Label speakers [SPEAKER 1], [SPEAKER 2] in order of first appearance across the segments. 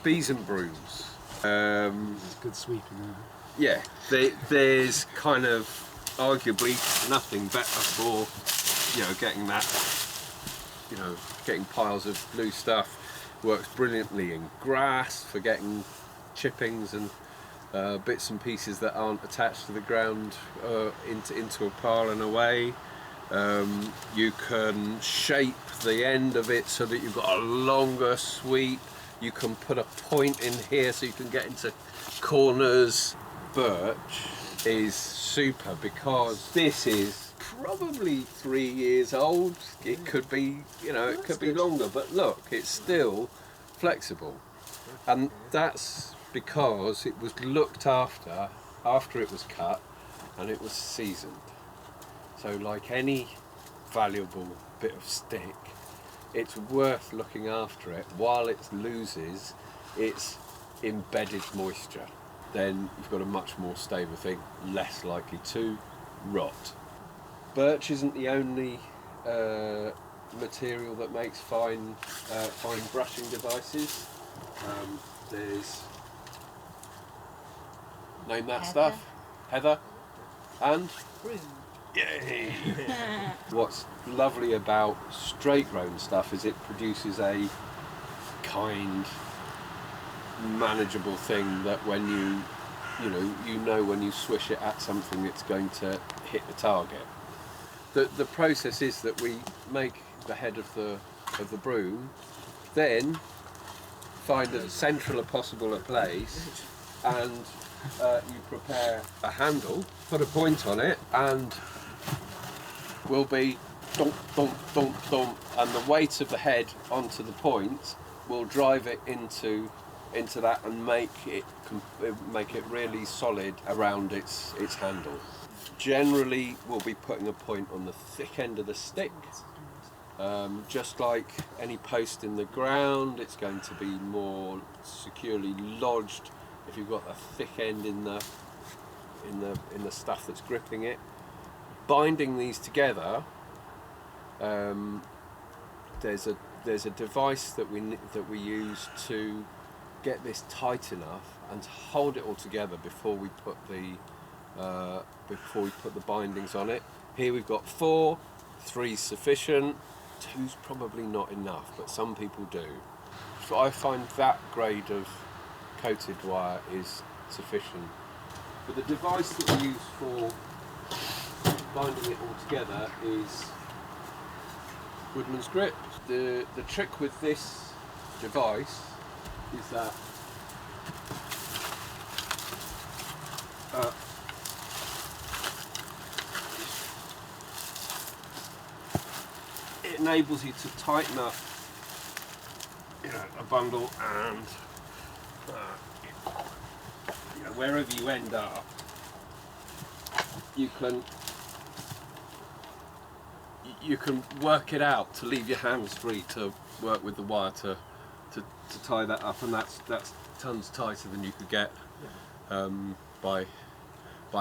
[SPEAKER 1] Besom Brooms.
[SPEAKER 2] It's good sweeping there.
[SPEAKER 1] Yeah, there's kind of arguably nothing better for, you know, getting that, you know, getting piles of blue stuff. Works brilliantly in grass for getting chippings and bits and pieces that aren't attached to the ground into a pile and away. You can shape the end of it so that you've got a longer sweep. You can put a point in here so you can get into corners. Birch is super because this is probably 3 years old. It could be, you know, it could be longer, but look, it's still flexible. And that's because it was looked after it was cut and it was seasoned. So like any valuable bit of stick, it's worth looking after it while it loses its embedded moisture. Then you've got a much more stable thing, less likely to rot. Birch isn't the only material that makes fine brushing devices. There's, name that stuff, heather and
[SPEAKER 3] Broom.
[SPEAKER 1] yay! What's lovely about straight grown stuff is it produces a kind, manageable thing that when you know when you swish it at something it's going to hit the target. The process is that we make the head of the broom, then find as central as possible a place, and you prepare a handle, put a point on it, and will be thump, thump, thump, thump, and the weight of the head onto the point will drive it into that and make it really solid around its handle. Generally, we'll be putting a point on the thick end of the stick. Just like any post in the ground, it's going to be more securely lodged if you've got a thick end in the stuff that's gripping it. Binding these together, there's a device that we use to get this tight enough and to hold it all together before we put the bindings on it. Here we've got 4, 3's sufficient, 2's probably not enough, but some people do. So I find that grade of coated wire is sufficient. But the device that we use for binding it all together is woodman's grip. The trick with this device is that it enables you to tighten up, you know, a bundle, and you know, wherever you end up, you can work it out to leave your hands free to work with the wire to tie that up, and that's tons tighter than you could get by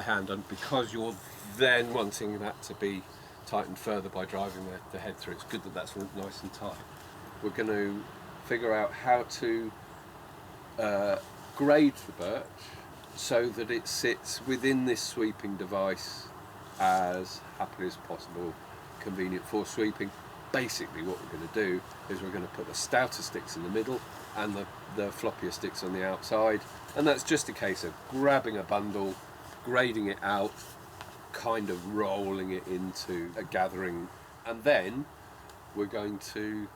[SPEAKER 1] hand. And because you're then wanting that to be tightened further by driving the head through, it's good that that's all nice and tight. We're going to figure out how to grade the birch so that it sits within this sweeping device as happily as possible, convenient for sweeping. Basically what we're going to do is we're going to put the stouter sticks in the middle and the floppier sticks on the outside, and that's just a case of grabbing a bundle, grading it out, kind of rolling it into a gathering, and then we're going to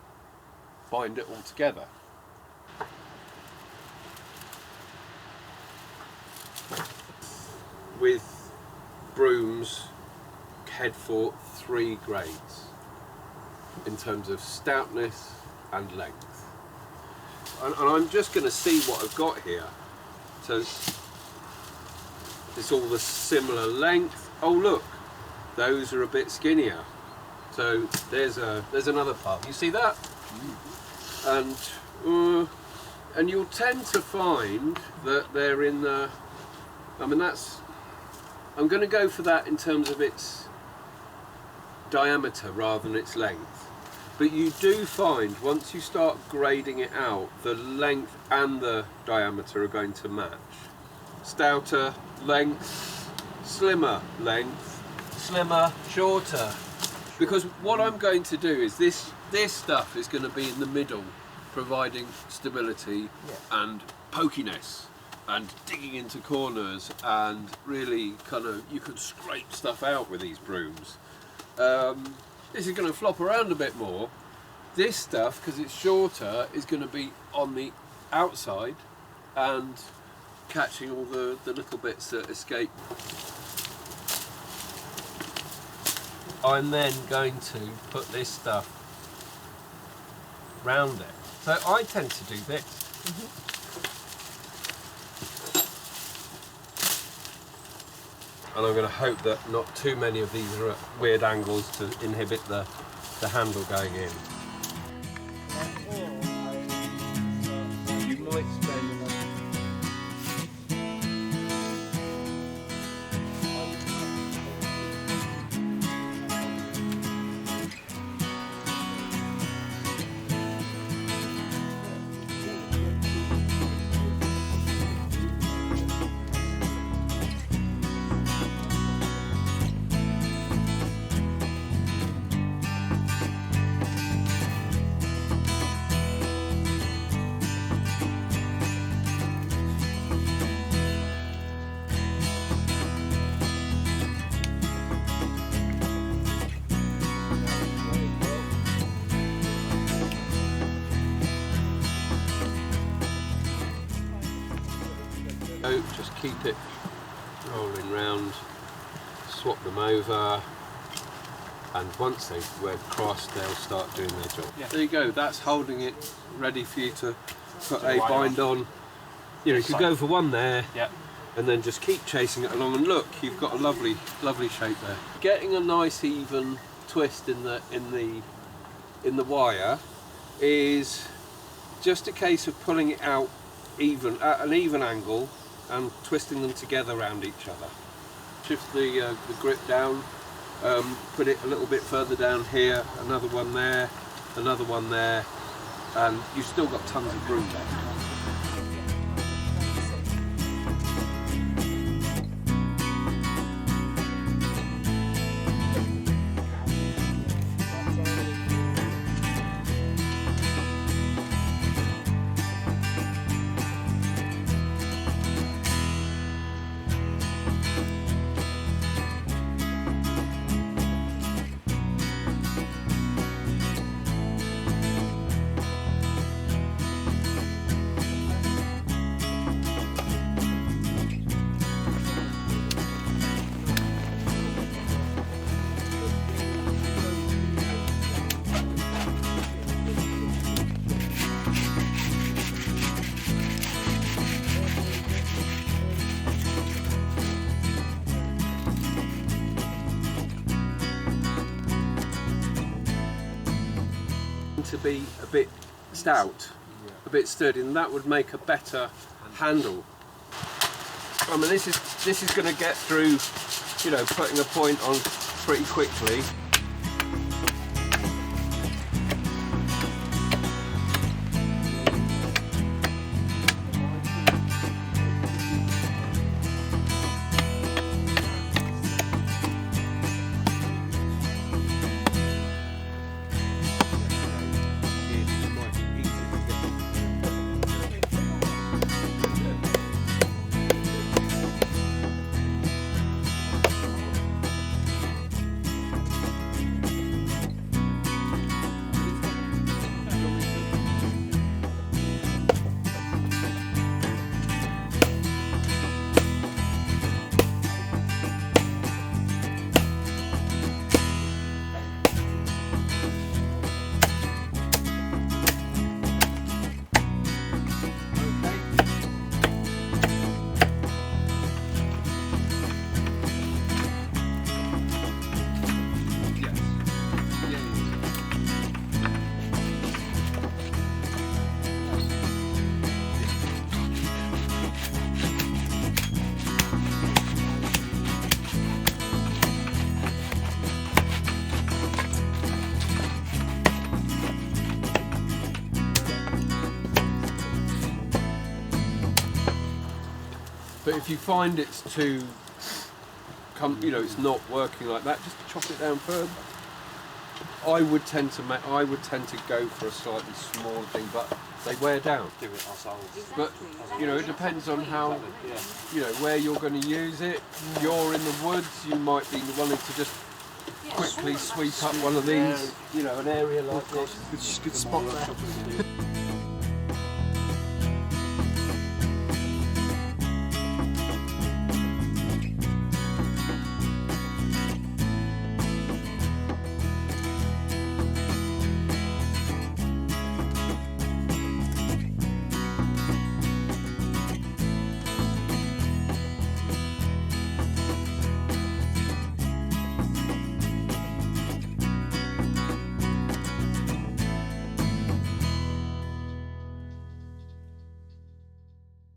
[SPEAKER 1] bind it all together. With brooms, head for 3 grades in terms of stoutness and length. And I'm just going to see what I've got here. So it's all the similar length. Oh look, those are a bit skinnier. So there's another part. You see that? And you'll tend to find that they're in the. I mean, I'm going to go for that in terms of its diameter rather than its length. But you do find, once you start grading it out, the length and the diameter are going to match. Stouter length, slimmer length, slimmer, shorter. Because what I'm going to do is this stuff is going to be in the middle, providing stability and pokiness and digging into corners, and really kind of, you can scrape stuff out with these brooms. This is going to flop around a bit more. This stuff, because it's shorter, is going to be on the outside and catching all the little bits that escape. I'm then going to put this stuff round it. So I tend to do this. And I'm going to hope that not too many of these are at weird angles to inhibit the handle going in. You might spend just keep it rolling round, swap them over, and once they've we're crossed, they'll start doing their job. Yeah. There you go, that's holding it ready for you to put a bind on. You know, you could go for one there, and then just keep chasing it along, and look, you've got a lovely shape there. Getting a nice even twist in the wire is just a case of pulling it out at an even angle and twisting them together around each other. Shift the grip down, put it a little bit further down here, another one there, and you've still got tons of broom left. To be a bit stout, a bit sturdy, and that would make a better handle. I mean, this is going to get through, you know, putting a point on pretty quickly. if you find it's too, it's not working like that, just chop it down further. I would tend to go for a slightly smaller thing, but they wear down.
[SPEAKER 2] Do it ourselves.
[SPEAKER 1] But it depends on how, where you're going to use it. If you're in the woods, you might be wanting to just quickly sweep up one of these, an area like this.
[SPEAKER 2] Good spot there.